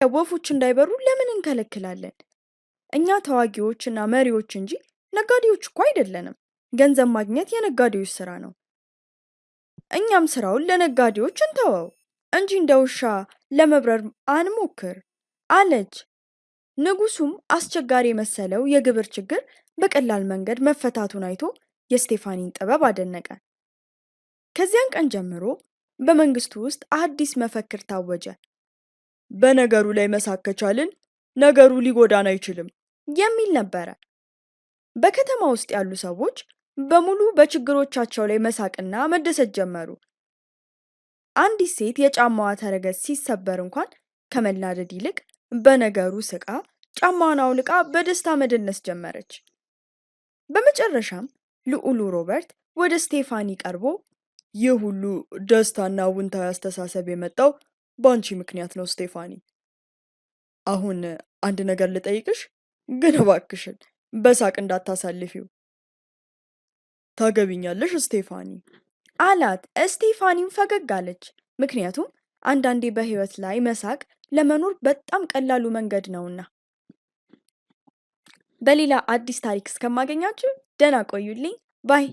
ወፎች እንዳይበሩ ለምን እንከለክላለን? እኛ ተዋጊዎችና መሪዎች እንጂ ነጋዴዎች እኮ አይደለንም። ገንዘብ ማግኘት የነጋዴዎች ስራ ነው። እኛም ስራውን ለነጋዴዎች እንተወው እንጂ እንደ ውሻ ለመብረር አንሞክር አለች። ንጉሱም አስቸጋሪ የመሰለው የግብር ችግር በቀላል መንገድ መፈታቱን አይቶ የስቴፋኒን ጥበብ አደነቀ። ከዚያን ቀን ጀምሮ በመንግስቱ ውስጥ አዲስ መፈክር ታወጀ። በነገሩ ላይ መሳቅ ከቻልን ነገሩ ሊጎዳን አይችልም የሚል ነበረ። በከተማ ውስጥ ያሉ ሰዎች በሙሉ በችግሮቻቸው ላይ መሳቅና መደሰት ጀመሩ። አንዲት ሴት የጫማዋ ተረከዝ ሲሰበር እንኳን ከመናደድ ይልቅ በነገሩ ስቃ ጫማዋን አውልቃ በደስታ መደነስ ጀመረች። በመጨረሻም ልዑሉ ሮበርት ወደ ስቴፋኒ ቀርቦ ይህ ሁሉ ደስታና አዎንታዊ አስተሳሰብ የመጣው በአንቺ ምክንያት ነው ስቴፋኒ። አሁን አንድ ነገር ልጠይቅሽ፣ ግን እባክሽን በሳቅ እንዳታሳልፊው። ታገቢኛለሽ ስቴፋኒ? አላት። ስቴፋኒም ፈገግ አለች። ምክንያቱም አንዳንዴ በህይወት ላይ መሳቅ ለመኖር በጣም ቀላሉ መንገድ ነውና። በሌላ አዲስ ታሪክ እስከማገኛችሁ ደህና ቆዩልኝ ባይ